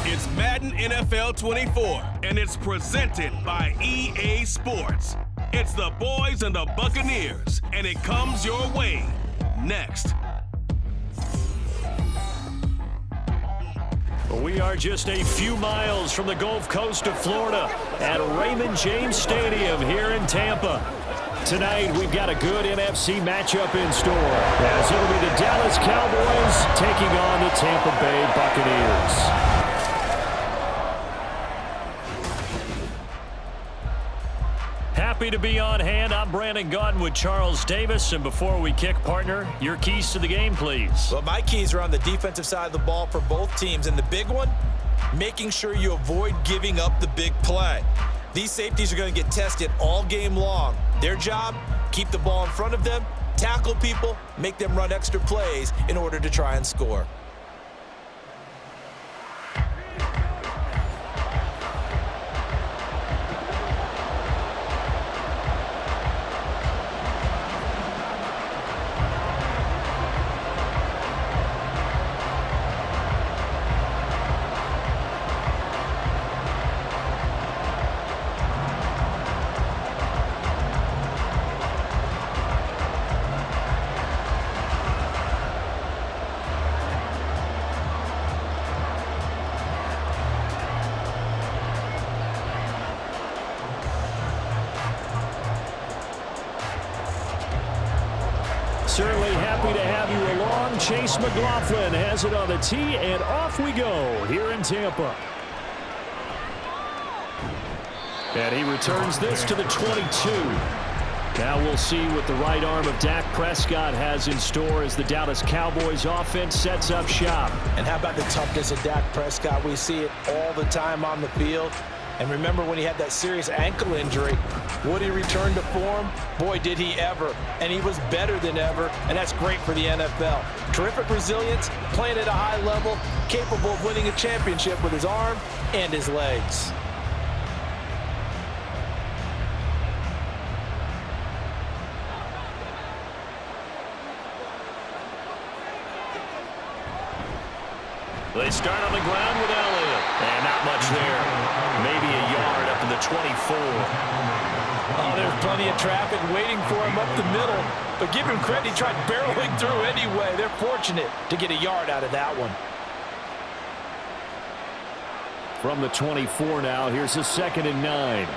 It's Madden NFL 24, and it's presented by EA Sports. It's the boys and the Buccaneers, and it comes your way next. We are just a few miles from the Gulf Coast of Florida at Raymond James Stadium here in Tampa. Tonight, we've got a good NFC matchup in store, as it'll be the Dallas Cowboys taking on the Tampa Bay Buccaneers. Happy to be on hand. I'm Brandon Gaudin with Charles Davis. And before we kick, partner, your keys to the game, please. Well, my keys are on the defensive side of the ball for both teams. And the big one, making sure you avoid giving up the big play. These safeties are going to get tested all game long. Their job, keep the ball in front of them, tackle people, make them run extra plays in order to try and score. Certainly happy to have you along. Chase McLaughlin has it on the tee, and off we go here in Tampa. And he returns this to the 22. Now we'll see what the right arm of Dak Prescott has in store as the Dallas Cowboys offense sets up shop. And how about the toughness of Dak Prescott? We see it all the time on the field. And remember when he had that serious ankle injury, would he return to form? Boy, did he ever. And he was better than ever, and that's great for the NFL. Terrific resilience, playing at a high level, capable of winning a championship with his arm and his legs. They start on the ground with Elliott. And not much there. Maybe a yard up to the 24. Oh, there's plenty of traffic waiting for him up the middle. But give him credit, he tried barreling through anyway. They're fortunate to get a yard out of that one. From the 24 now, here's a 2nd and 9.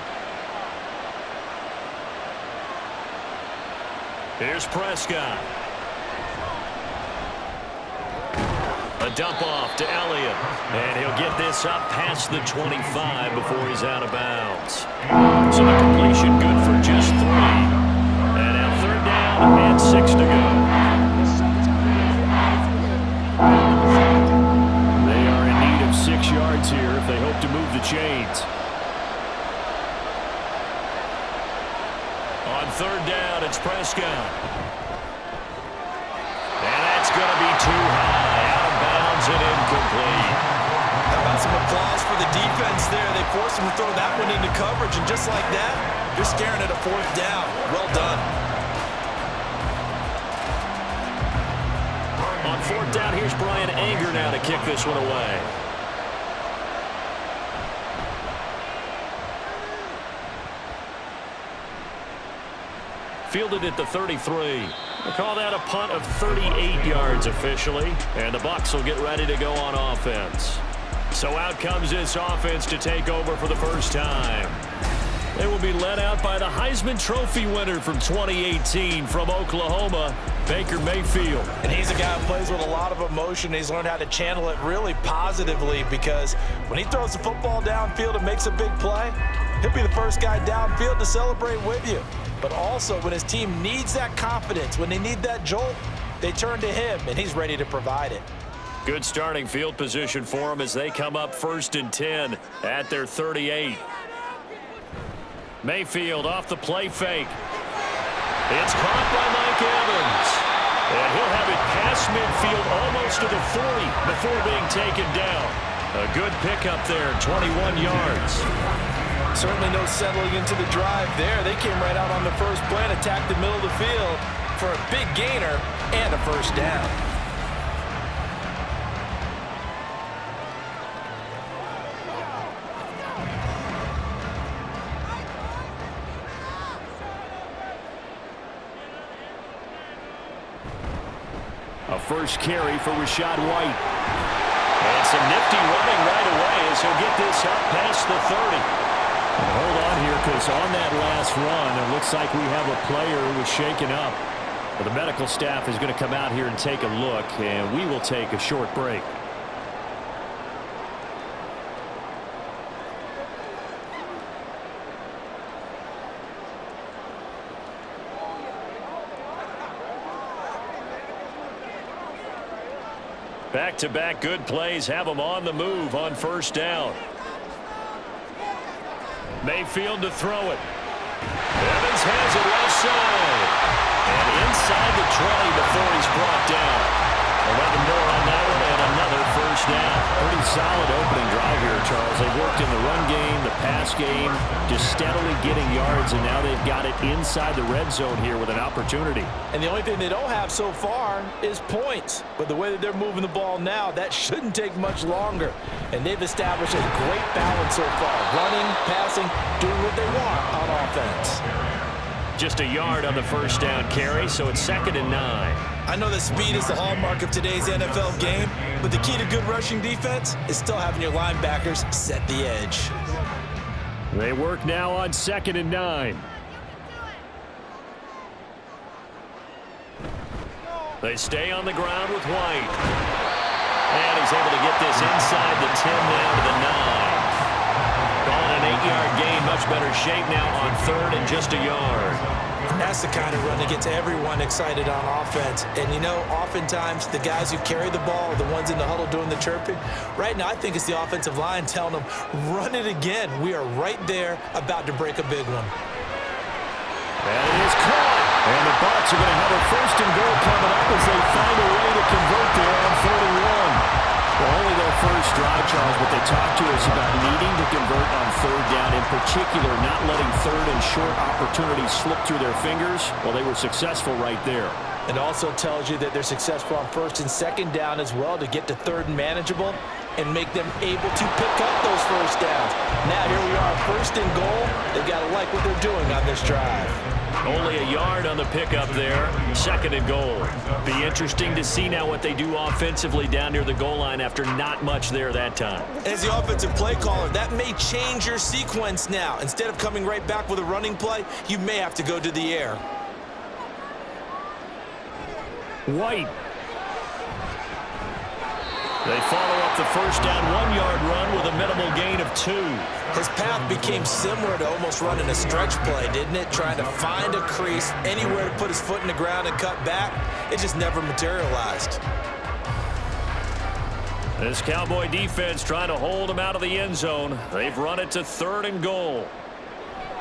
Here's Prescott. A dump off to Elliott. And he'll get this up past the 25 before he's out of bounds. So the completion good for just 3. And now 3rd down and 6 to go. They are in need of 6 yards here if they hope to move the chains. On 3rd down, it's Prescott. And that's going to be too high. And incomplete. How about some applause for the defense there? They forced him to throw that one into coverage, and just like that, they're staring at a 4th down. Well done. On 4th down, here's Brian Anger now to kick this one away. Fielded at the 33. We'll call that a punt of 38 yards officially, and the Bucs will get ready to go on offense. So out comes this offense to take over for the first time. They will be led out by the Heisman Trophy winner from 2018 from Oklahoma, Baker Mayfield. And he's a guy who plays with a lot of emotion. He's learned how to channel it really positively, because when he throws the football downfield and makes a big play, he'll be the first guy downfield to celebrate with you. But also, when his team needs that confidence, when they need that jolt, they turn to him, and he's ready to provide it. Good starting field position for them as they come up 1st and 10 at their 38. Mayfield off the play fake. It's caught by Mike Evans. And he'll have it past midfield almost to the 40 before being taken down. A good pickup there, 21 yards. Certainly no settling into the drive there. They came right out on the first play and attacked the middle of the field. for a big gainer and a first down. A first carry for Rachaad White. And some nifty running right away as he'll get this up past the 30. And hold on here, because on that last run, it looks like we have a player who was shaken up. But the medical staff is going to come out here and take a look, and we will take a short break. Back-to-back good plays have them on the move on first down. Mayfield to throw it. Evans has it left side. And inside the 20 before he's brought down. 11 more on that one and another first down. Pretty solid opening drive here, Charles. They've worked in the run game, the pass game, just steadily getting yards, and now they've got it inside the red zone here with an opportunity. And the only thing they don't have so far is points. But the way that they're moving the ball now, that shouldn't take much longer. And they've established a great balance so far. Running, passing, doing what they want on offense. Just a yard on the first down carry, so it's 2nd and 9. I know that speed is the hallmark of today's NFL game, but the key to good rushing defense is still having your linebackers set the edge. They work now on 2nd and 9. They stay on the ground with White. And he's able to get this inside the 10 now to the 9. Calling an 8-yard gain, much better shape now on 3rd and just a yard. That's the kind of run that gets everyone excited on offense. And, you know, oftentimes the guys who carry the ball are the ones in the huddle doing the chirping. Right now, I think it's the offensive line telling them, run it again. We are right there about to break a big one. And it is caught. And the Bucs are going to have a 1st and goal coming up as they find a way to convert there on 3rd and 1. Well, only their first drive, Charles, but they talked to us about needing to convert on 3rd down, in particular not letting 3rd and short opportunities slip through their fingers. Well, they were successful right there. It also tells you that they're successful on 1st and 2nd down as well to get to 3rd and manageable and make them able to pick up those first downs. Now here we are, 1st and goal. They've got to like what they're doing on this drive. Only a yard on the pickup there. 2nd and goal. Be interesting to see now what they do offensively down near the goal line after not much there that time. As the offensive play caller, that may change your sequence now. Instead of coming right back with a running play, you may have to go to the air. White. They follow up the first down 1-yard run with a minimal gain of 2. His path became similar to almost running a stretch play, didn't it? Trying to find a crease, anywhere to put his foot in the ground and cut back. It just never materialized. This Cowboy defense trying to hold him out of the end zone. They've run it to 3rd and goal.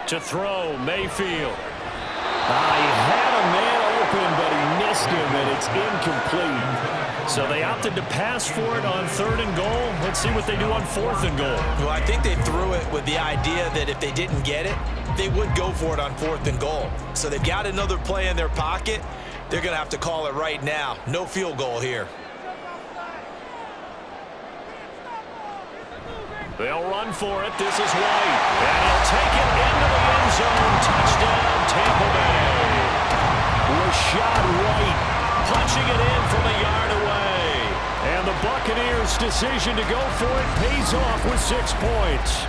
To throw, Mayfield. He had a man open, but he missed him, and it's incomplete. So they opted to pass for it on 3rd and goal. Let's see what they do on 4th and goal. Well, I think they threw it with the idea that if they didn't get it, they would go for it on 4th and goal. So they've got another play in their pocket. They're going to have to call it right now. No field goal here. They'll run for it. This is White. And he'll take it into the end zone. Touchdown, Tampa Bay. Rachaad White punching it in from a yard away. And the Buccaneers' decision to go for it pays off with 6 points.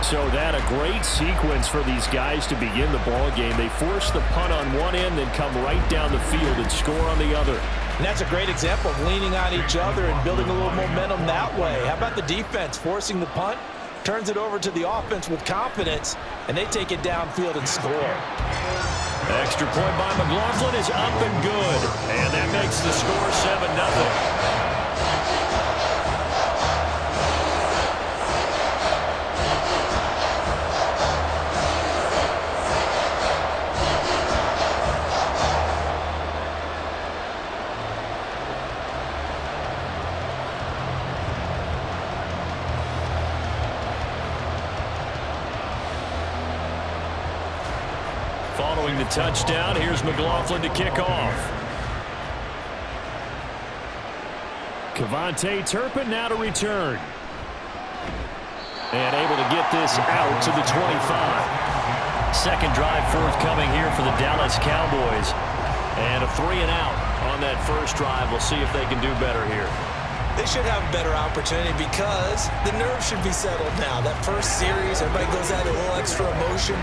So that a great sequence for these guys to begin the ball game. They force the punt on one end, then come right down the field and score on the other. And that's a great example of leaning on each other and building a little momentum that way. How about the defense forcing the punt, turns it over to the offense with confidence, and they take it downfield and score. Extra point by McLaughlin is up and good. And that makes the score 7-0. following the touchdown. Here's McLaughlin to kick off. Kevontae Turpin now to return. And able to get this out to the 25. Second drive forthcoming here for the Dallas Cowboys. And a 3-and-out on that first drive. We'll see if they can do better here. They should have a better opportunity because the nerves should be settled now. That first series, everybody goes out a little extra emotion.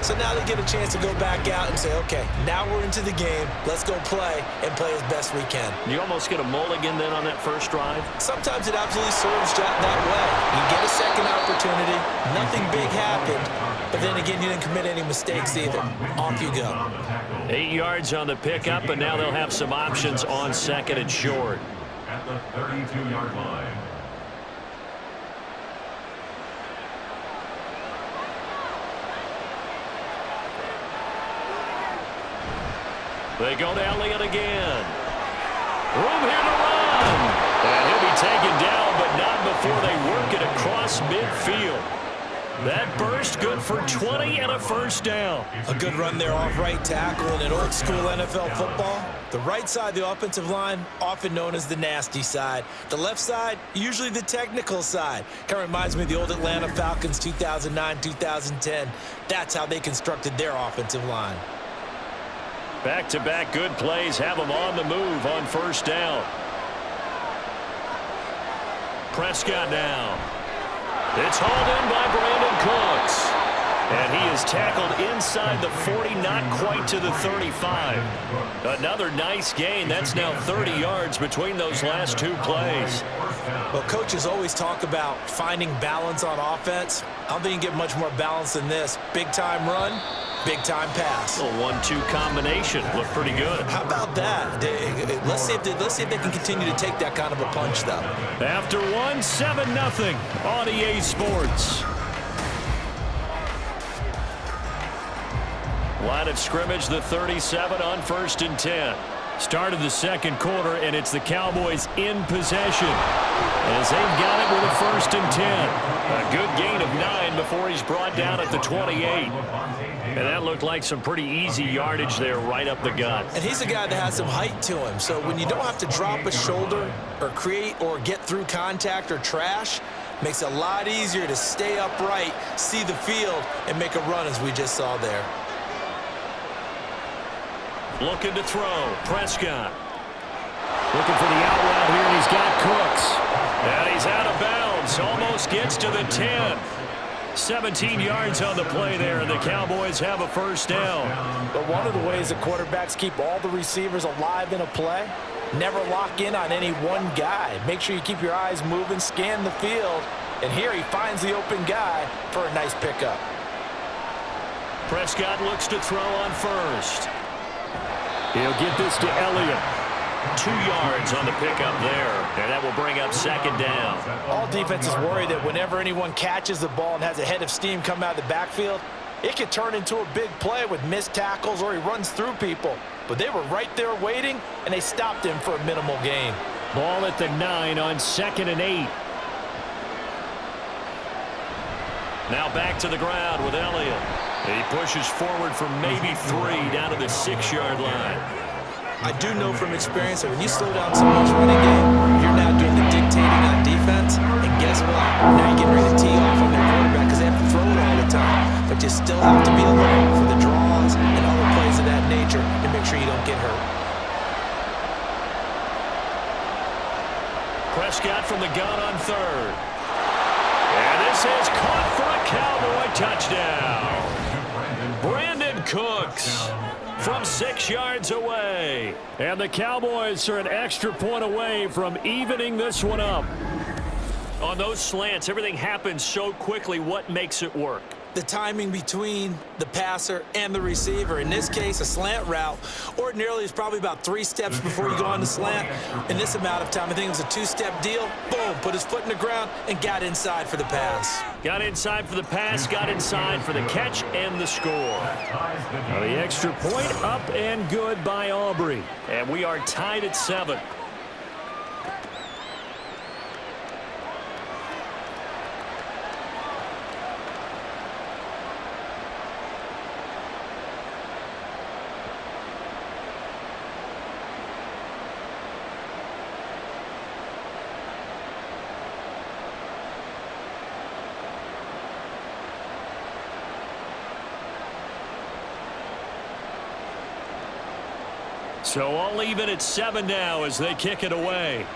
So now they get a chance to go back out and say, okay, now we're into the game. Let's go play and play as best we can. You almost get a mulligan then on that first drive? Sometimes it absolutely serves that way. You get a second opportunity. Nothing big happened. But then again, you didn't commit any mistakes either. Off you go. 8 yards on the pickup, and now they'll have some options on second and short. At the 32-yard line. They go to Elliott again. Room here to run. And he'll be taken down, but not before they work it across midfield. That burst good for 20 and a first down. A good run there off right tackle in an old school NFL football. The right side, the offensive line, often known as the nasty side. The left side, usually the technical side. Kind of reminds me of the old Atlanta Falcons 2009, 2010. That's how they constructed their offensive line. Back-to-back good plays have them on the move on first down. Prescott now. It's hauled in by Brandon Cooks. And he is tackled inside the 40, not quite to the 35. Another nice gain. That's now 30 yards between those last two plays. Well, coaches always talk about finding balance on offense. I don't think you can get much more balance than this. Big-time run, big-time pass. A 1-2 combination. Looked pretty good. How about that? Let's see if they can continue to take that kind of a punch, though. After 7-0 on EA Sports. Line of scrimmage, the 37 on 1st and 10. Start of the second quarter, and it's the Cowboys in possession as they've got it with a 1st and 10. A good gain of 9 before he's brought down at the 28. And that looked like some pretty easy yardage there right up the gut. And he's a guy that has some height to him, so when you don't have to drop a shoulder or create or get through contact or trash, makes it a lot easier to stay upright, see the field, and make a run as we just saw there. Looking to throw. Prescott. Looking for the out route here, and he's got Cooks. And he's out of bounds. Almost gets to the 10. 17 yards on the play there, and the Cowboys have a first down. But one of the ways that quarterbacks keep all the receivers alive in a play, never lock in on any one guy. Make sure you keep your eyes moving, scan the field. And here he finds the open guy for a nice pickup. Prescott looks to throw on first. He'll get this to Elliott. 2 yards on the pickup there, and that will bring up second down. All defenses worry that whenever anyone catches the ball and has a head of steam come out of the backfield, it could turn into a big play with missed tackles or he runs through people. But they were right there waiting, and they stopped him for a minimal gain. Ball at the 9 on 2nd and 8. Now back to the ground with Elliott. He pushes forward from maybe 3 down to the 6-yard line. I do know from experience that when you slow down someone's running game, you're now doing the dictating on defense. And guess what? Now you're getting ready to tee off on their quarterback because they have to throw it all the time. But you still have to be alert for the draws and other plays of that nature to make sure you don't get hurt. Prescott from the gun on 3rd. And this is caught for a Cowboy touchdown. Brandon Cooks from 6 yards away. And the Cowboys are an extra point away from evening this one up. On those slants, everything happens so quickly. What makes it work? The timing between the passer and the receiver. In this case, a slant route ordinarily is probably about 3 steps before you go on the slant. In this amount of time, I think it was a 2-step deal. Boom, put his foot in the ground and got inside for the pass. Got inside for the pass, got inside for the catch and the score. Now the extra point up and good by Aubrey. And we are tied at 7. So all even at 7 now as they kick it away.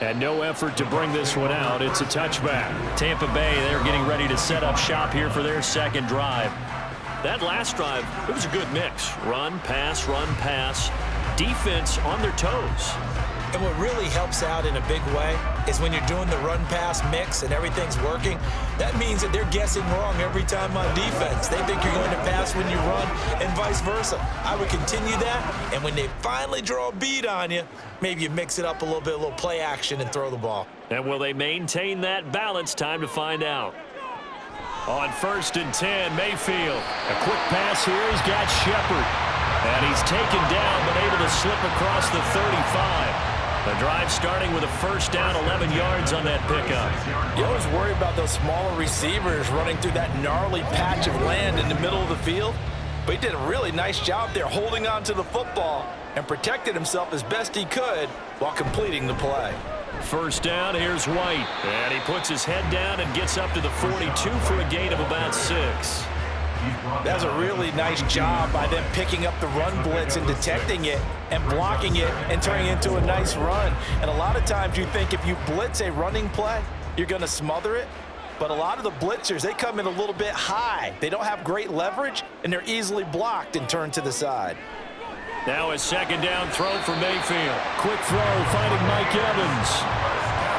And no effort to bring this one out. It's a touchback. Tampa Bay, they're getting ready to set up shop here for their second drive. That last drive, it was a good mix. Run, pass, defense on their toes. And what really helps out in a big way is when you're doing the run-pass mix and everything's working, that means that they're guessing wrong every time on defense. They think you're going to pass when you run and vice versa. I would continue that, and when they finally draw a beat on you, maybe you mix it up a little bit, a little play action and throw the ball. And will they maintain that balance? Time to find out. On 1st and 10, Mayfield. A quick pass here. He's got Shepard. And he's taken down, but able to slip across the 35. The drive starting with a first down, 11 yards on that pickup. You always worry about those smaller receivers running through that gnarly patch of land in the middle of the field. But he did a really nice job there holding on to the football and protected himself as best he could while completing the play. First down, here's White. And he puts his head down and gets up to the 42 for a gain of about 6. That was a really nice job by them picking up the run blitz and detecting it and blocking it and turning it into a nice run. And a lot of times you think if you blitz a running play, you're going to smother it. But a lot of the blitzers, they come in a little bit high. They don't have great leverage, and they're easily blocked and turned to the side. Now a second down throw for Mayfield. Quick throw, finding Mike Evans.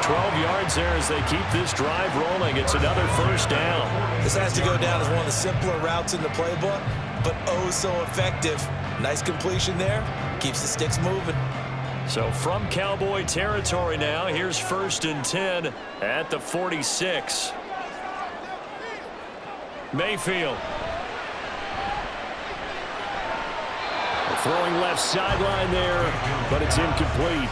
12 yards there as they keep this drive rolling. It's another first down. This has to go down as one of the simpler routes in the playbook, but oh so effective. Nice completion there. Keeps the sticks moving. So from Cowboy territory now, here's 1st and 10 at the 46. Mayfield. Throwing left sideline there, but it's incomplete.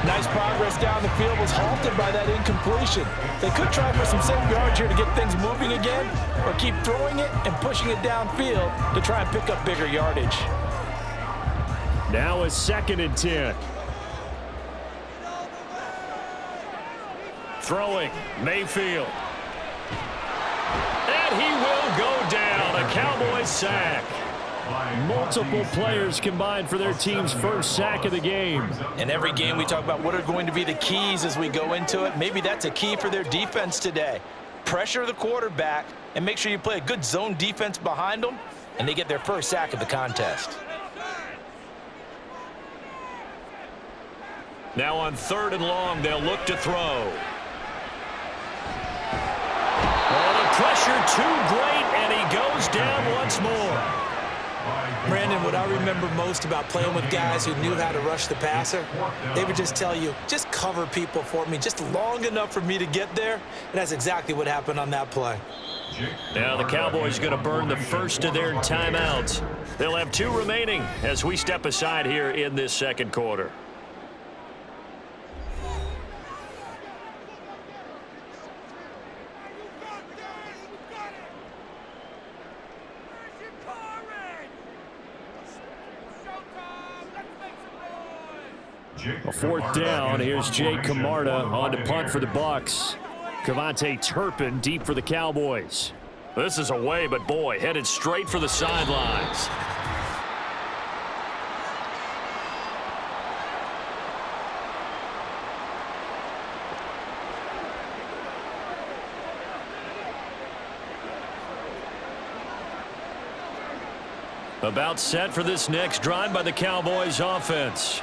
Nice progress down the field, was halted by that incompletion. They could try for some safe yards here to get things moving again, or keep throwing it and pushing it downfield to try and pick up bigger yardage. Now a 2nd and 10. Throwing, Mayfield. And he will go down, a Cowboy sack. Multiple players combined for their team's first sack of the game. In every game we talk about what are going to be the keys as we go into it. Maybe that's a key for their defense today. Pressure the quarterback and make sure you play a good zone defense behind them, and they get their first sack of the contest. Now on 3rd and long, they'll look to throw. Oh, the pressure too great, and he goes down once more. Brandon, what I remember most about playing with guys who knew how to rush the passer, they would just tell you, just cover people for me, just long enough for me to get there. And that's exactly what happened on that play. Now the Cowboys going to burn the first of their timeouts. They'll have 2 remaining as we step aside here in this second quarter. A 4th down. Here's Jay Camarda on to punt for the Bucs. Kevontae Turpin deep for the Cowboys. This is away, but boy, headed straight for the sidelines. About set for this next drive by the Cowboys offense.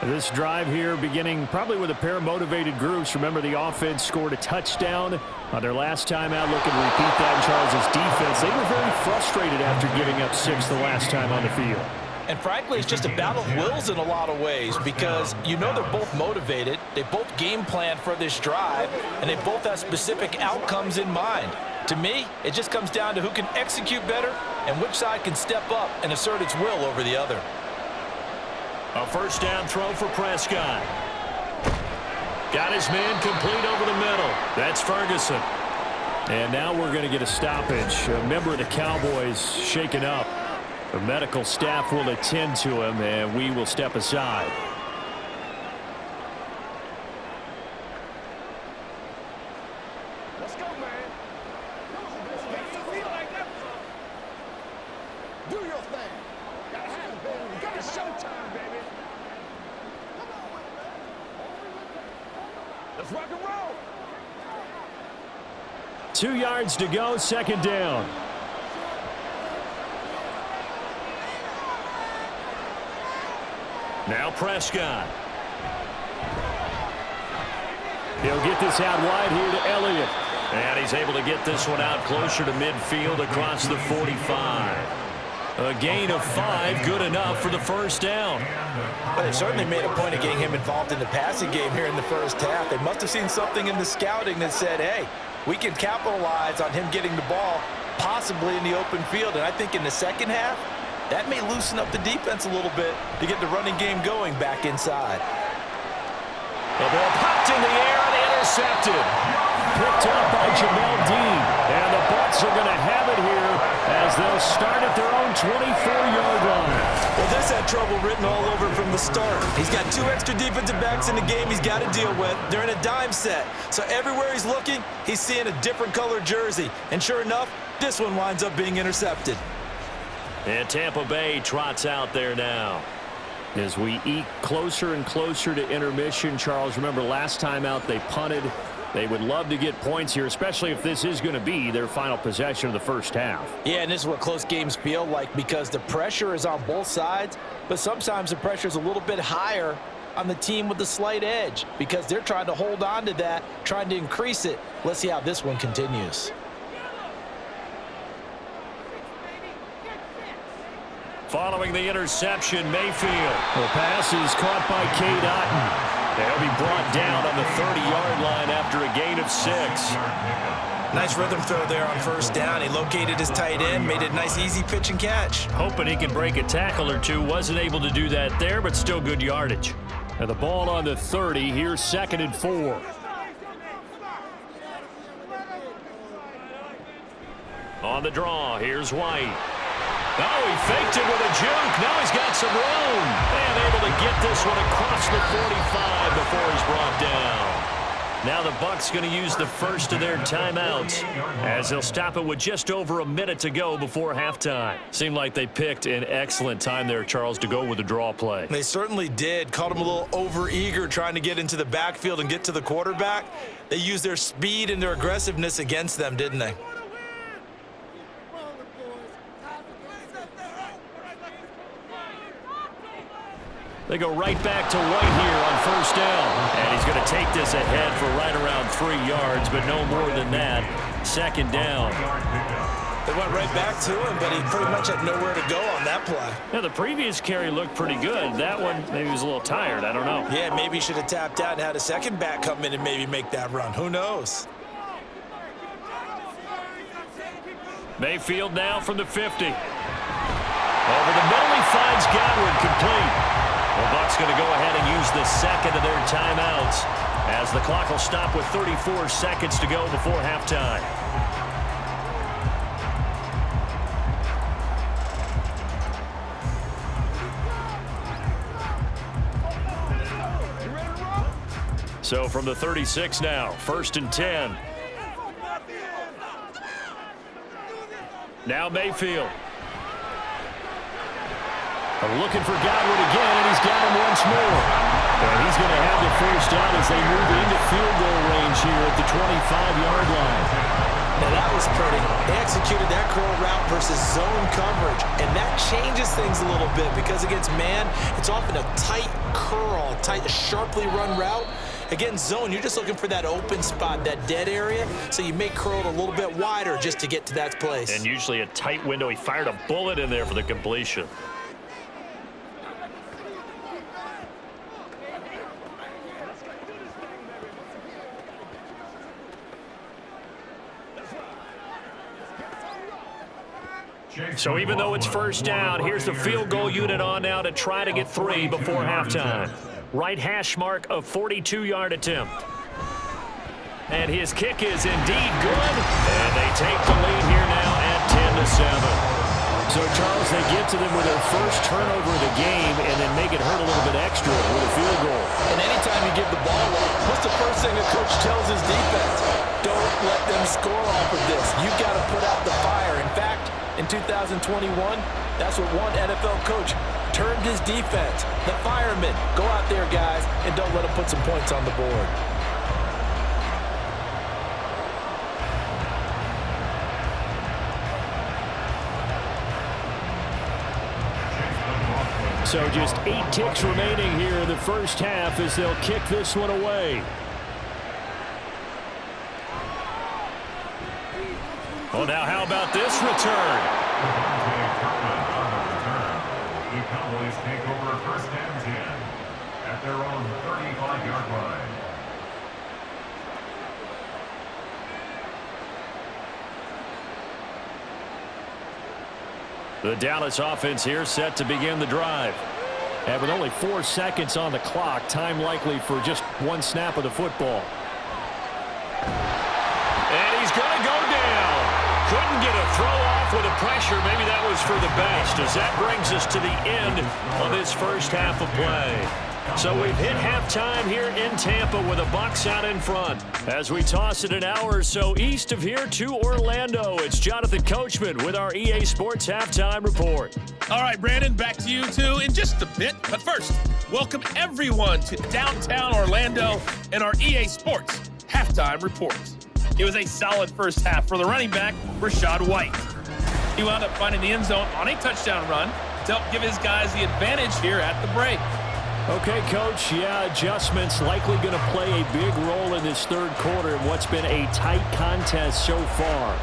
This drive here beginning probably with a pair of motivated groups. Remember, the offense scored a touchdown on their last time out, looking to repeat that in Charles' defense. They were very frustrated after giving up 6 the last time on the field. And frankly, it's just a battle of wills in a lot of ways because you know they're both motivated. They both game plan for this drive, and they both have specific outcomes in mind. To me, it just comes down to who can execute better and which side can step up and assert its will over the other. A first down throw for Prescott. Got his man complete over the middle. That's Ferguson. And now we're going to get a stoppage. A member of the Cowboys shaken up. The medical staff will attend to him, and we will step aside. Do your thing. Gotta have it, baby. We got showtime, baby. Come on with it, man. Let's rock and roll. 2 yards to go, second down. Now Prescott. He'll get this out wide here to Elliott. And he's able to get this one out closer to midfield across the 45. A gain of 5, good enough for the first down. Well, they certainly made a point of getting him involved in the passing game here in the first half. They must have seen something in the scouting that said, hey, we can capitalize on him getting the ball possibly in the open field. And I think in the second half, that may loosen up the defense a little bit to get the running game going back inside. The ball popped in the air and intercepted. Picked up by Jamel Dean. And the Bucs are going to have it here as they'll start at their own 24-yard line. Well, this had trouble written all over from the start. He's got 2 extra defensive backs in the game he's got to deal with. They're in a dime set. So everywhere he's looking, he's seeing a different color jersey. And sure enough, this one winds up being intercepted. And Tampa Bay trots out there now. As we eke closer and closer to intermission, Charles, remember last time out they punted. They would love to get points here, especially if this is going to be their final possession of the first half. Yeah, and this is what close games feel like because the pressure is on both sides, but sometimes the pressure is a little bit higher on the team with the slight edge because they're trying to hold on to that, trying to increase it. Let's see how this one continues. Following the interception, Mayfield. The pass is caught by Cade Otton. They'll be brought down on the 30-yard line after a gain of 6. Nice rhythm throw there on first down. He located his tight end, made it a nice easy pitch and catch. Hoping he can break a tackle or two. Wasn't able to do that there, but still good yardage. And the ball on the 30. Here's 2nd and 4. On the draw, here's White. Oh, he faked it with a juke. Now he's got some room. And able to get this one across the 45 before he's brought down. Now the Bucs going to use the first of their timeouts as they'll stop it with just over a minute to go before halftime. Seemed like they picked an excellent time there, Charles, to go with the draw play. They certainly did. Caught him a little over-eager trying to get into the backfield and get to the quarterback. They used their speed and their aggressiveness against them, didn't they? They go right back to White here on first down. And he's going to take this ahead for right around 3 yards, but no more than that. 2nd down. They went right back to him, but he pretty much had nowhere to go on that play. Yeah, the previous carry looked pretty good. That one, maybe he was a little tired. I don't know. Yeah, maybe he should have tapped out and had a second back come in and maybe make that run. Who knows? Mayfield now from the 50. Over the middle, he finds Godwin complete. The Bucs going to go ahead and use the second of their timeouts as the clock will stop with 34 seconds to go before halftime. So from the 36 now, 1st and 10. Now Mayfield. Looking for Godwin again, and he's got him once more. And he's going to have the first down as they move into field goal range here at the 25-yard line. Now that was pretty. They executed that curl route versus zone coverage, and that changes things a little bit because against man, it's often a tight curl, tight, sharply run route. Against zone, you're just looking for that open spot, that dead area, so you may curl it a little bit wider just to get to that place. And usually a tight window. He fired a bullet in there for the completion. So even though it's first down, here's the field goal unit on now to try to get 3 before halftime. Right hash mark of 42-yard attempt. And his kick is indeed good. And they take the lead here now at 10-7. So, Charles, they get to them with their first turnover of the game and then make it hurt a little bit extra with a field goal. And anytime you give the ball away, what's the first thing a coach tells his defense? Don't let them score off of this. You've got to put out the fire. In fact, in 2021? That's what one NFL coach termed his defense. The firemen. Go out there, guys, and don't let them put some points on the board. So just 8 ticks remaining here in the first half as they'll kick this one away. Well, now how about this return? The Cowboys take over first and 10 at their own 35-yard line. The Dallas offense here set to begin the drive. And with only 4 seconds on the clock, time likely for just one snap of the football. And he's going to go down. Couldn't get a throw off with the pressure. Maybe that was for the best, as that brings us to the end of this first half of play. So we've hit halftime here in Tampa with the Bucs out in front. As we toss it an hour or so east of here to Orlando, it's Jonathan Coachman with our EA Sports Halftime Report. All right, Brandon, back to you two in just a bit. But first, welcome everyone to downtown Orlando and our EA Sports Halftime Report. It was a solid first half for the running back, Rachaad White. He wound up finding the end zone on a touchdown run to help give his guys the advantage here at the break. Okay, Coach, adjustments likely going to play a big role in this third quarter in what's been a tight contest so far.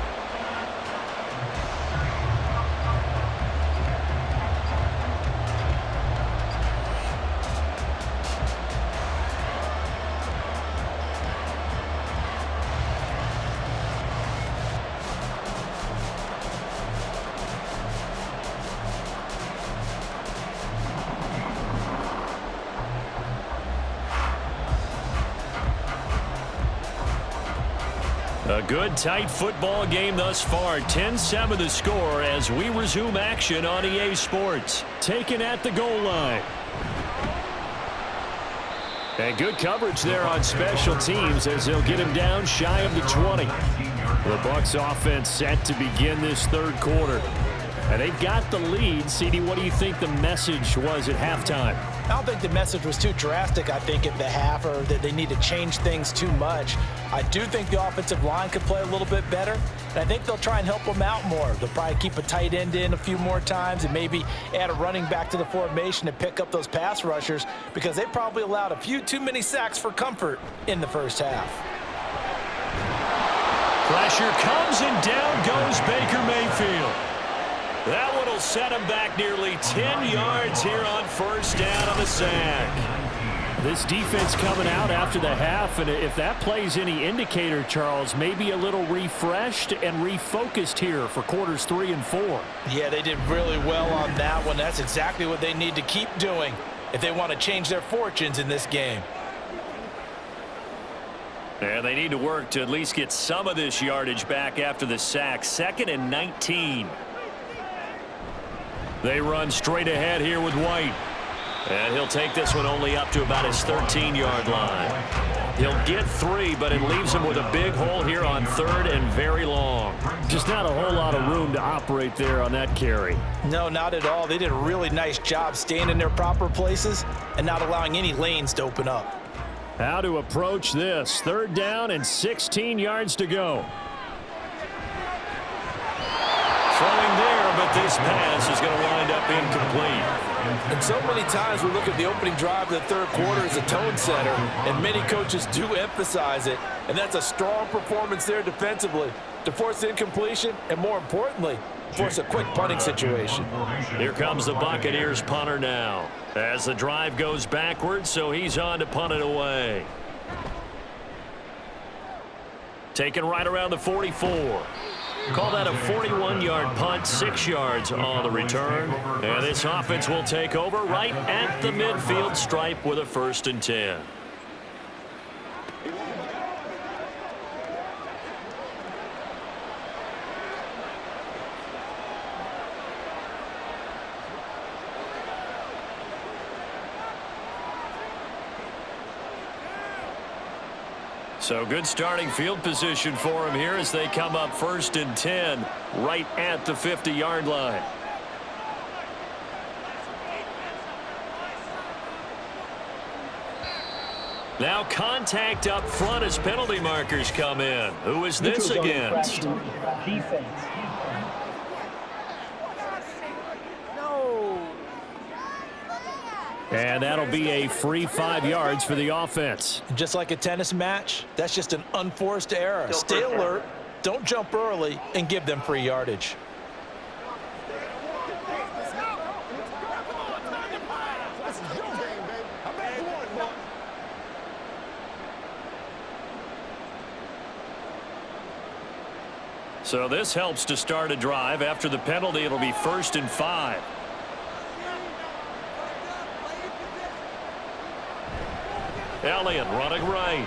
A good, tight football game thus far. 10-7 the score as we resume action on EA Sports. Taken at the goal line. And good coverage there on special teams as they'll get him down shy of the 20. The Bucs offense set to begin this third quarter. And they've got the lead. CD, what do you think the message was at halftime? I don't think the message was too drastic, I think, at the half, or that they need to change things too much. I do think the offensive line could play a little bit better, and I think they'll try and help them out more. They'll probably keep a tight end in a few more times and maybe add a running back to the formation to pick up those pass rushers, because they probably allowed a few too many sacks for comfort in the first half. Pressure comes and down goes Baker Mayfield. That one will set him back nearly 10 yards here on first down on the sack. This defense coming out after the half, and if that plays any indicator, Charles, maybe a little refreshed and refocused here for quarters 3 and 4. Yeah, they did really well on that one. That's exactly what they need to keep doing if they want to change their fortunes in this game. And they need to work to at least get some of this yardage back after the sack. 2nd and 19. They run straight ahead here with White. And he'll take this one only up to about his 13-yard line. He'll get 3, but it leaves him with a big hole here on 3rd and very long. Just not a whole lot of room to operate there on that carry. No, not at all. They did a really nice job staying in their proper places and not allowing any lanes to open up. How to approach this. 3rd down and 16 yards to go. Throwing there, but this pass is going to wind up incomplete. And so many times we look at the opening drive of the third quarter as a tone setter, and many coaches do emphasize it, and that's a strong performance there defensively to force incompletion and, more importantly, force a quick punting situation. Here comes the Buccaneers punter now as the drive goes backwards, so he's on to punt it away. Taken right around the 44. Call that a 41-yard punt, 6 yards on the return. And this offense will take over right at the midfield stripe with a 1st and 10. So good starting field position for him here as they come up 1st and 10 right at the 50-yard line. Now contact up front as penalty markers come in. Who is this against? Defense. And that'll be a free 5 yards for the offense. Just like a tennis match, that's just an unforced error. Stay alert, don't jump early, and give them free yardage. So this helps to start a drive. After the penalty, it'll be 1st and 5. Elliott running right.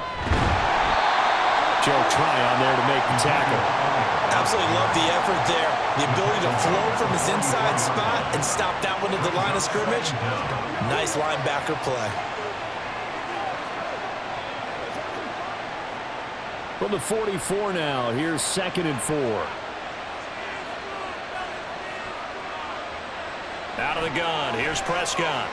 Joe Tryon there to make the tackle. Absolutely love the effort there. The ability to flow from his inside spot and stop that one at the line of scrimmage. Nice linebacker play. From the 44 now, here's 2nd and 4. Out of the gun, here's Prescott.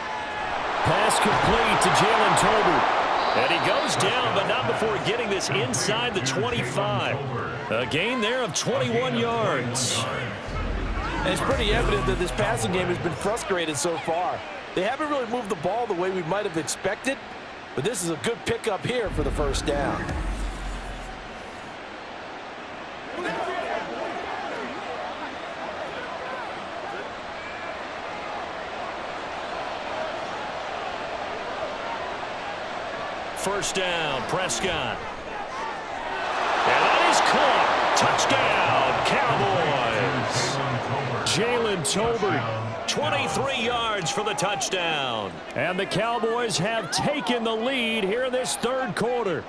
Pass complete to Jalen Tolbert. And he goes down, but not before getting this inside the 25. A gain there of 21 yards. And it's pretty evident that this passing game has been frustrated so far. They haven't really moved the ball the way we might have expected, but this is a good pickup here for the 1st down. First down, Prescott. And that is caught. Touchdown, Cowboys. Jalen Tolbert, 23 yards for the touchdown. And the Cowboys have taken the lead here in this 3rd quarter.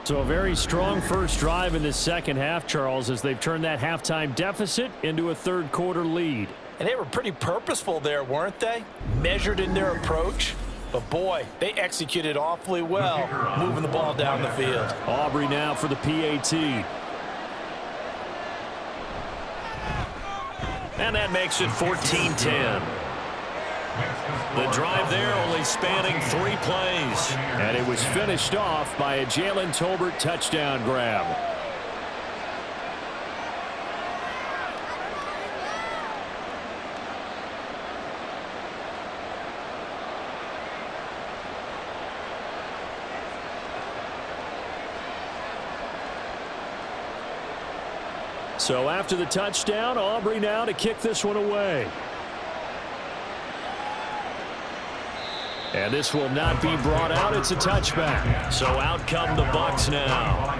So a very strong first drive in this 2nd half, Charles, as they've turned that halftime deficit into a 3rd quarter lead. And they were pretty purposeful there, weren't they? Measured in their approach. But, boy, they executed awfully well, moving the ball down the field. Aubrey now for the PAT. And that makes it 14-10. The drive there only spanning 3 plays. And it was finished off by a Jalen Tolbert touchdown grab. So after the touchdown, Aubrey now to kick this one away. And this will not be brought out. It's a touchback. So out come the Bucs now.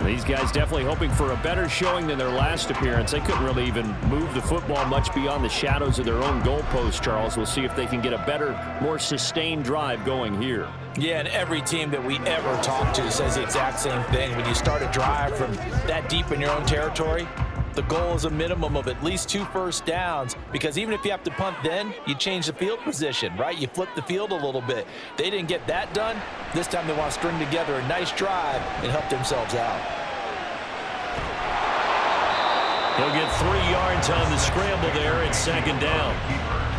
These guys definitely hoping for a better showing than their last appearance. They couldn't really even move the football much beyond the shadows of their own goalpost, Charles. We'll see if they can get a better, more sustained drive going here. Yeah, and every team that we ever talk to says the exact same thing. When you start a drive from that deep in your own territory, the goal is a minimum of at least 2 first downs, because even if you have to punt then, you change the field position, right? You flip the field a little bit. They didn't get that done. This time they want to string together a nice drive and help themselves out. He'll get 3 yards on the scramble there at 2nd down.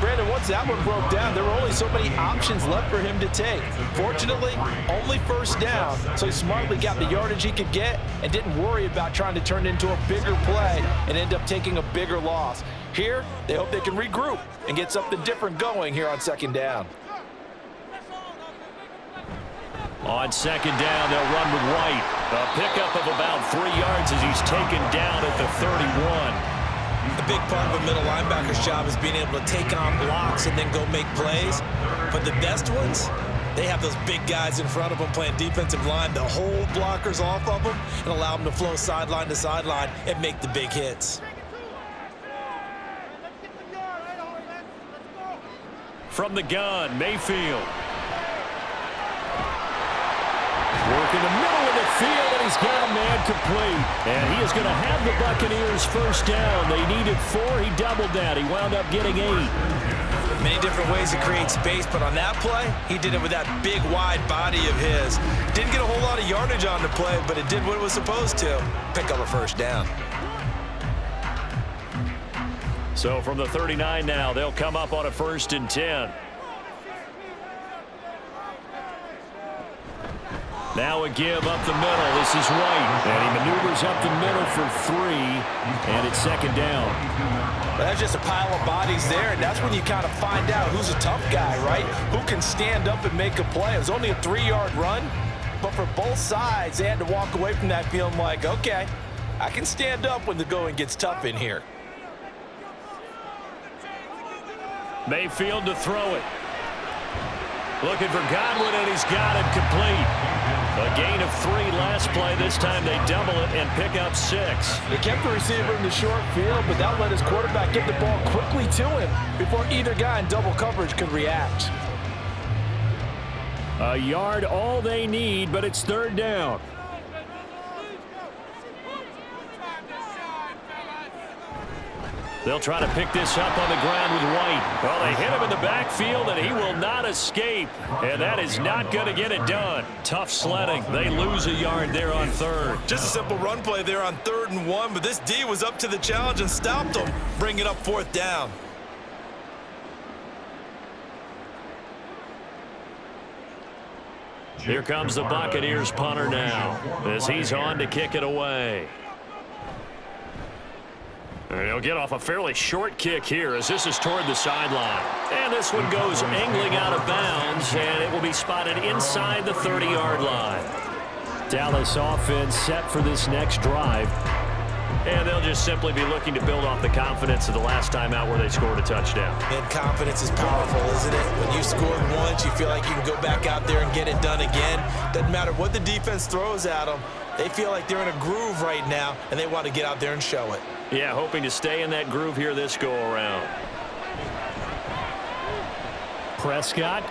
Brandon, once that one broke down, there were only so many options left for him to take. Fortunately, only 1st down, so he smartly got the yardage he could get and didn't worry about trying to turn it into a bigger play and end up taking a bigger loss. Here, they hope they can regroup and get something different going here on 2nd down. On 2nd down, they'll run with White. A pickup of about 3 yards as he's taken down at the 31. A big part of a middle linebacker's job is being able to take on blocks and then go make plays. But the best ones, they have those big guys in front of them playing defensive line to hold blockers off of them and allow them to flow sideline to sideline and make the big hits. From the gun, Mayfield. Work in the middle of the field, and he's got a man complete. And he is going to have the Buccaneers 1st down. They needed 4. He doubled that. He wound up getting 8. Many different ways to create space, but on that play, he did it with that big, wide body of his. Didn't get a whole lot of yardage on the play, but it did what it was supposed to. Pick up a first down. So from the 39 now, they'll come up on a 1st and 10. Now a give up the middle. This is White. And he maneuvers up the middle for 3. And it's 2nd down. But that's just a pile of bodies there, and that's when you kind of find out who's a tough guy, right? Who can stand up and make a play. It was only a 3-yard run, but for both sides, they had to walk away from that feeling like, okay, I can stand up when the going gets tough in here. Mayfield to throw it. Looking for Godwin, and he's got it complete. A gain of 3 last play. This time they double it and pick up 6. They kept the receiver in the short field, but that let his quarterback get the ball quickly to him before either guy in double coverage could react. A yard all they need, but it's 3rd down. They'll try to pick this up on the ground with White. Well, they hit him in the backfield, and he will not escape. And that is not going to get it done. Tough sledding. They lose a yard there on 3rd. Just a simple run play there on 3rd and 1, but this D was up to the challenge and stopped them, bringing up 4th down. Here comes the Buccaneers punter now as he's on to kick it away. And he'll get off a fairly short kick here as this is toward the sideline. And this one goes angling out of bounds, and it will be spotted inside the 30-yard line. Dallas offense set for this next drive. And they'll just simply be looking to build off the confidence of the last time out where they scored a touchdown. And confidence is powerful, isn't it? When you've scored once, you feel like you can go back out there and get it done again. Doesn't matter what the defense throws at them. They feel like they're in a groove right now, and they want to get out there and show it. Yeah, hoping to stay in that groove here this go-around. Prescott.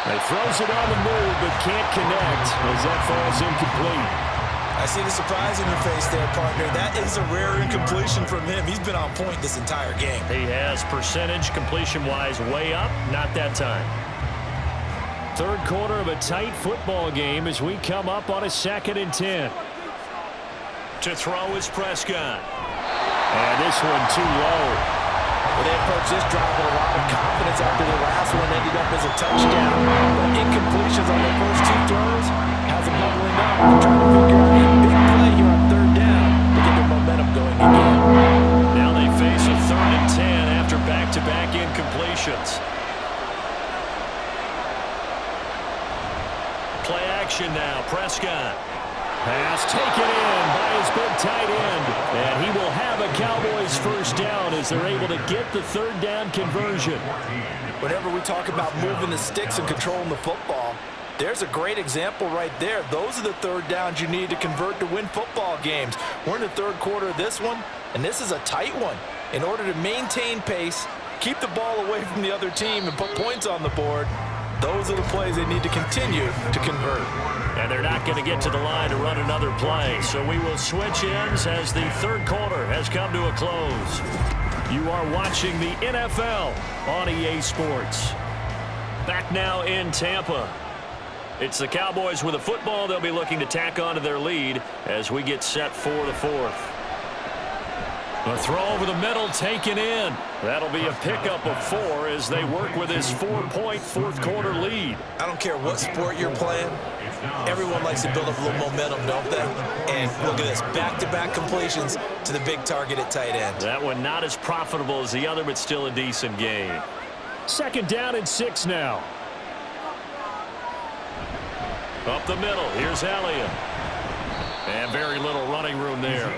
He throws it on the move, but can't connect as that falls incomplete. I see the surprise in your face there, partner. That is a rare incompletion from him. He's been on point this entire game. He has percentage completion-wise way up, not that time. 3rd quarter of a tight football game as we come up on a 2nd and 10. To throw is Prescott. And this one too low. Well, they approached this drive with a lot of confidence after the last one ended up as a touchdown. But incompletions on the first 2 throws has them bubbling up. They're trying to figure out a big play here on 3rd down to get their momentum going again. Now they face a 3rd and 10 after back-to-back incompletions. Play action now. Prescott. Pass taken in by his big tight end. And he will have a Cowboys first down as they're able to get the 3rd down conversion. Whenever we talk about moving the sticks and controlling the football, there's a great example right there. Those are the 3rd downs you need to convert to win football games. We're in the 3rd quarter of this one, and this is a tight one. In order to maintain pace, keep the ball away from the other team, and put points on the board, those are the plays they need to continue to convert. And they're not going to get to the line to run another play. So we will switch ends as the 3rd quarter has come to a close. You are watching the NFL on EA Sports. Back now in Tampa. It's the Cowboys with a football. They'll be looking to tack on to their lead as we get set for the 4th. A throw over the middle taken in. That'll be a pickup of 4 as they work with this 4-point 4th quarter lead. I don't care what sport you're playing. Everyone likes to build up a little momentum, don't they? And look at this, back-to-back completions to the big target at tight end. That one not as profitable as the other, but still a decent gain. 2nd down and 6 now. Up the middle, here's Elliott. And very little running room there.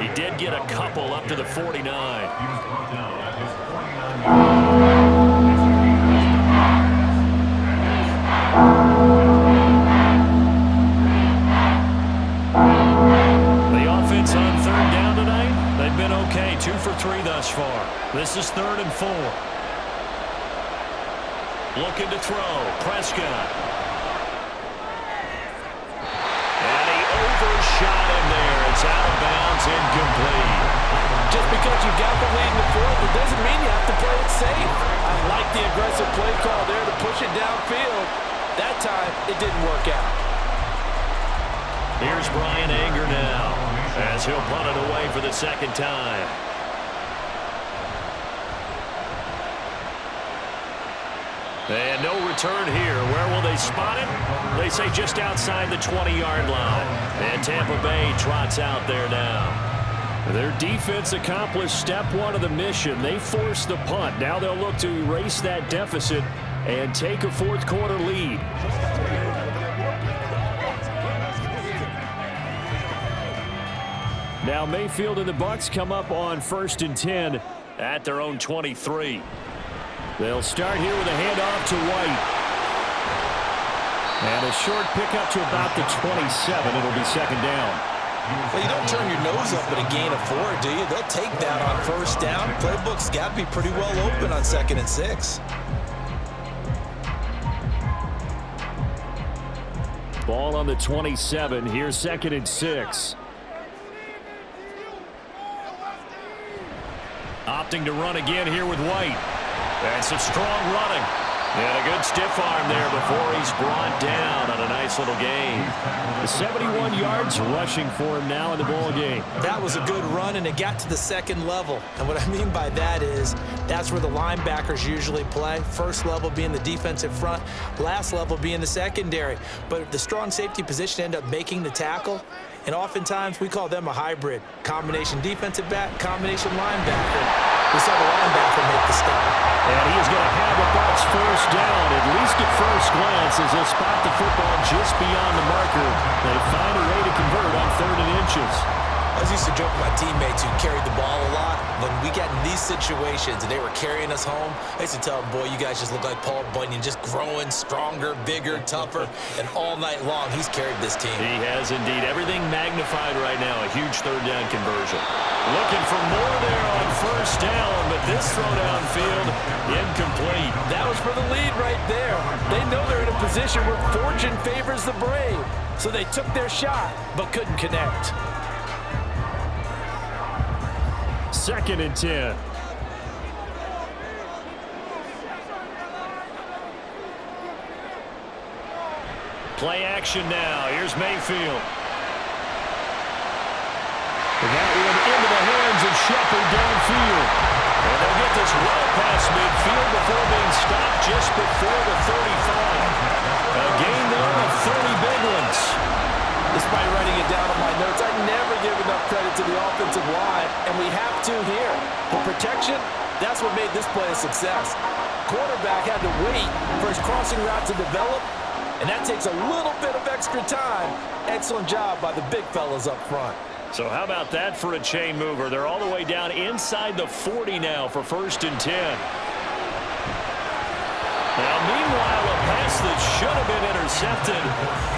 He did get a couple up to the 49. The offense on 3rd down tonight, they've been okay. 2 for 3 thus far. This is 3rd and 4. Looking to throw, Prescott. Overshot him there. It's out of bounds, incomplete. Just because you've got the lead in the 4th, it doesn't mean you have to play it safe. I like the the aggressive play call there to push it downfield. That time, it didn't work out. Here's Brian Anger now, as he'll punt it away for the second time. And no return here. Where will they spot it? They say just outside the 20-yard line. And Tampa Bay trots out there now. Their defense accomplished step one of the mission. They forced the punt. Now they'll look to erase that deficit and take a fourth quarter lead. Now Mayfield and the Bucs come up on 1st and 10 at their own 23. They'll start here with a handoff to White. And a short pickup to about the 27. It'll be second down. Well, you don't turn your nose up at a gain of 4, do you? They'll take that on first down. Playbook's got to be pretty well open on 2nd and 6. Ball on the 27. Here's 2nd and 6. Opting to run again here with White. And some strong running. And a good stiff arm there before he's brought down on a nice little gain. 71 yards rushing for him now in the ball game. That was a good run, and it got to the second level. And what I mean by that is that's where the linebackers usually play. First level being the defensive front, last level being the secondary. But the strong safety position ended up making the tackle. And oftentimes we call them a hybrid. Combination defensive back, combination linebacker. We saw the linebacker make the stop. And he is going to have a Bucs first down, at least at first glance, as they'll spot the football just beyond the marker. They find a way to convert on 3rd and inches. I used to joke with my teammates who carried the ball a lot. When we got in these situations and they were carrying us home, I used to tell them, boy, you guys just look like Paul Bunyan, just growing stronger, bigger, tougher, and all night long he's carried this team. He has indeed. Everything magnified right now. A huge 3rd down conversion. Looking for more there on first down, but this throw downfield incomplete. That was for the lead right there. They know they're in a position where fortune favors the brave, so they took their shot but couldn't connect. 2nd and 10. Play action now. Here's Mayfield. And that one into the hands of Shepard downfield. And they'll get this well past midfield before being stopped just before the 35. A gain there of 30 big ones. Despite writing it down on my notes, I never give enough credit to the offensive line, and we have to here. For protection, that's what made this play a success. Quarterback had to wait for his crossing route to develop, and that takes a little bit of extra time. Excellent job by the big fellas up front. So how about that for a chain mover? They're all the way down inside the 40 now for 1st and 10. Now, meanwhile, a pass that should have been intercepted,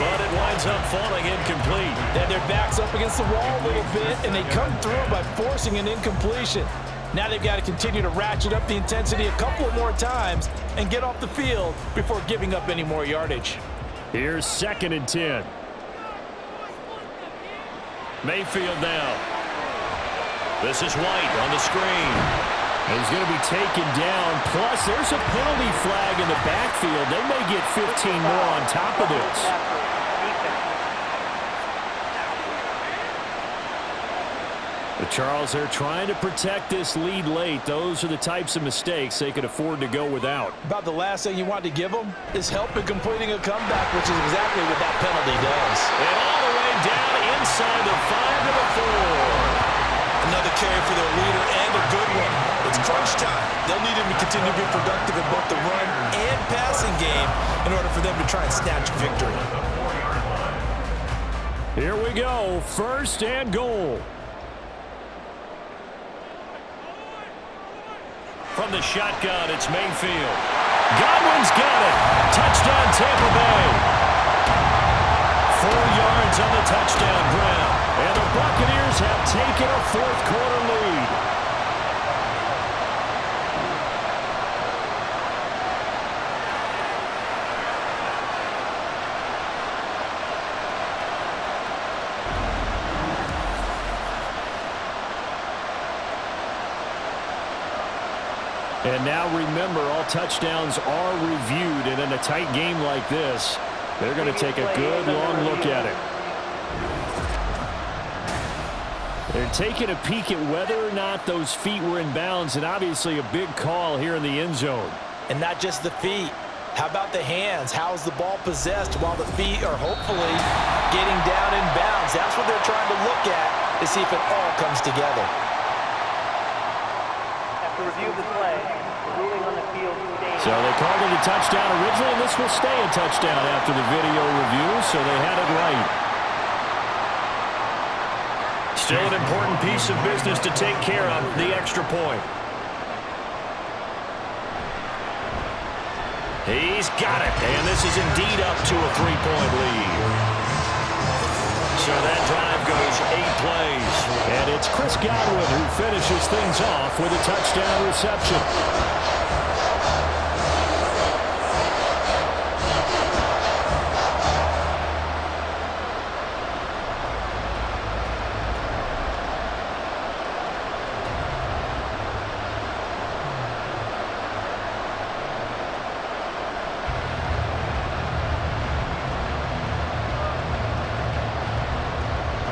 but it winds up falling incomplete. Then their back's up against the wall a little bit, and they come through by forcing an incompletion. Now they've got to continue to ratchet up the intensity a couple more times and get off the field before giving up any more yardage. Here's 2nd and 10. Mayfield now. This is White on the screen. He's going to be taken down. Plus, there's a penalty flag in the backfield. They may get 15 more on top of this. But Charles, they're trying to protect this lead late. Those are the types of mistakes they could afford to go without. About the last thing you want to give them is help in completing a comeback, which is exactly what that penalty does. And all the way down inside the 5 to the 4. Another carry for their leader, and a good one. It's crunch time. They'll need him to continue to be productive in both the run and passing game in order for them to try and snatch victory. Here we go. 1st and goal. From the shotgun, it's Mayfield. Godwin's got it. Touchdown, Tampa Bay. 4 yards on the touchdown ground. And the Buccaneers have taken a fourth quarter lead. And now remember, all touchdowns are reviewed, and in a tight game like this, they're going to take a good long look at it. They're taking a peek at whether or not those feet were in bounds, and obviously a big call here in the end zone. And not just the feet. How about the hands? How's the ball possessed while the feet are hopefully getting down in bounds? That's what they're trying to look at to see if it all comes together. After review of the play, ruling on the field. So they called it a touchdown originally, and this will stay a touchdown after the video review, so they had it right. Still an important piece of business to take care of, the extra point. He's got it, and this is indeed up to a 3-point lead. So that drive goes 8 plays, and it's Chris Godwin who finishes things off with a touchdown reception.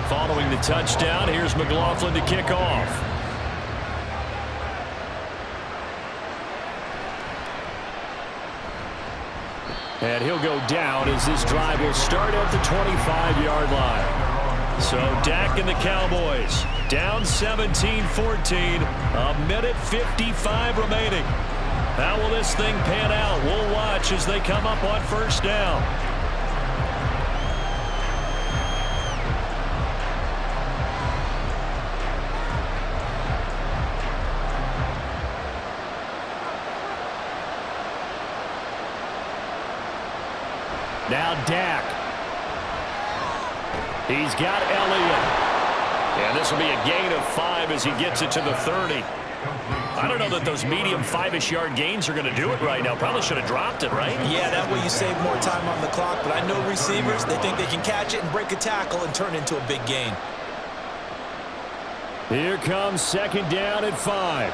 Following the touchdown, here's McLaughlin to kick off. And he'll go down as this drive will start at the 25-yard line. So Dak and the Cowboys down 17-14, a minute 55 remaining. How will this thing pan out? We'll watch as they come up on first down. Now Dak. He's got Elliott. And this will be a gain of 5 as he gets it to the 30. I don't know that those medium 5-ish yard gains are going to do it right now. Probably should have dropped it, right? Yeah, that way you save more time on the clock. But I know receivers, they think they can catch it and break a tackle and turn it into a big gain. Here comes second down at 5.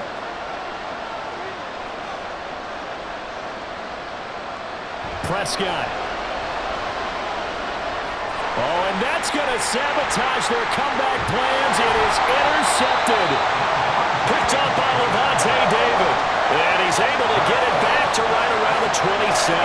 Prescott. Oh, and that's going to sabotage their comeback plans. It is intercepted. Picked up by Levante David. And he's able to get it back to right around the 27.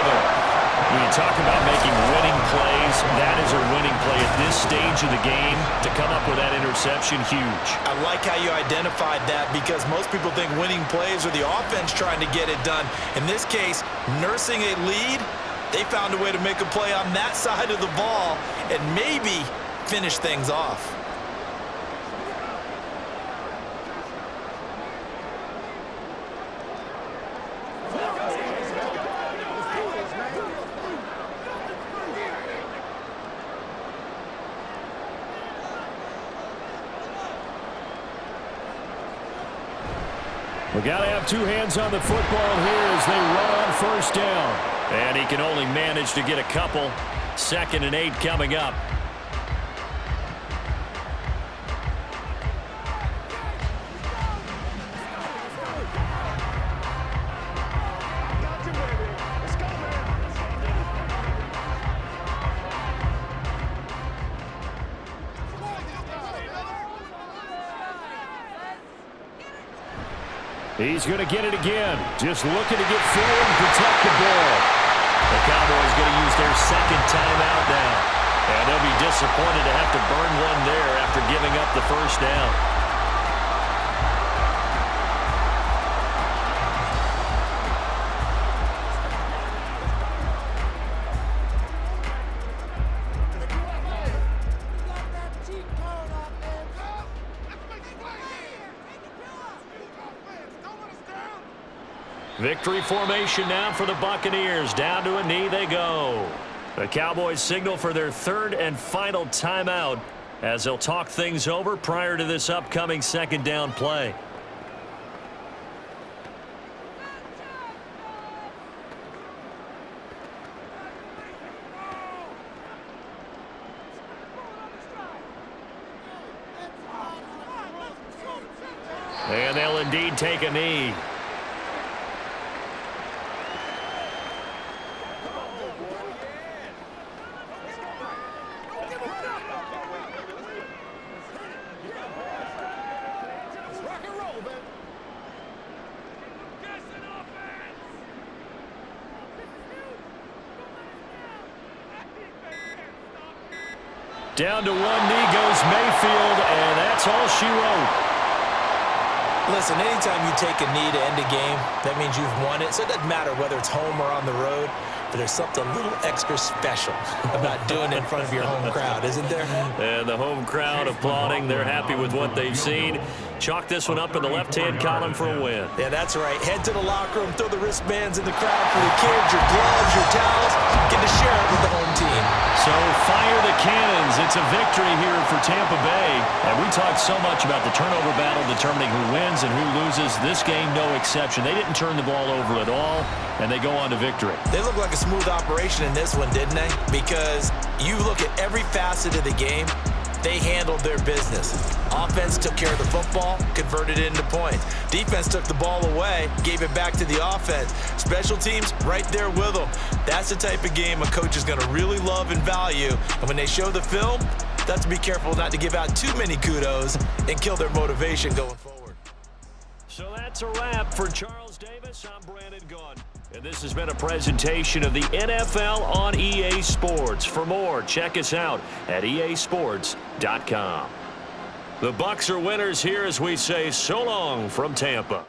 When you talk about making winning plays, that is a winning play at this stage of the game. To come up with that interception, huge. I like how you identified that because most people think winning plays are the offense trying to get it done. In this case, nursing a lead, they found a way to make a play on that side of the ball and maybe finish things off. We got to have two hands on the football here as they run on first down. And he can only manage to get a couple. 2nd and 8 coming up. He's going to get it again. Just looking to get forward and protect the ball. The Cowboys going to use their second timeout now. And they'll be disappointed to have to burn one there after giving up the first down. Victory formation now for the Buccaneers. Down to a knee they go. The Cowboys signal for their 3rd and final timeout as they'll talk things over prior to this upcoming 2nd down play. And they'll indeed take a knee. Down to one knee goes Mayfield, and that's all she wrote. Listen, anytime you take a knee to end a game, that means you've won it. So it doesn't matter whether it's home or on the road, but there's something a little extra special about doing it in front of your home crowd, isn't there? And the home crowd applauding. They're happy with what they've seen. Chalk this one up in the left-hand column for a win. Yeah, that's right. Head to the locker room, throw the wristbands in the crowd for the kids, your gloves, your towels. Get to share it with the home team. So fire the cannons. It's a victory here for Tampa Bay. And we talked so much about the turnover battle determining who wins and who loses. This game, no exception. They didn't turn the ball over at all, and they go on to victory. They look like a smooth operation in this one, didn't they? Because you look at every facet of the game, they handled their business. Offense took care of the football, converted it into points. Defense took the ball away, gave it back to the offense. Special teams right there with them. That's the type of game a coach is going to really love and value. And when they show the film, they have to be careful not to give out too many kudos and kill their motivation going forward. So that's a wrap for Charles Davis. I'm Brandon Gunn. And this has been a presentation of the NFL on EA Sports. For more, check us out at easports.com. The Bucs are winners here as we say so long from Tampa.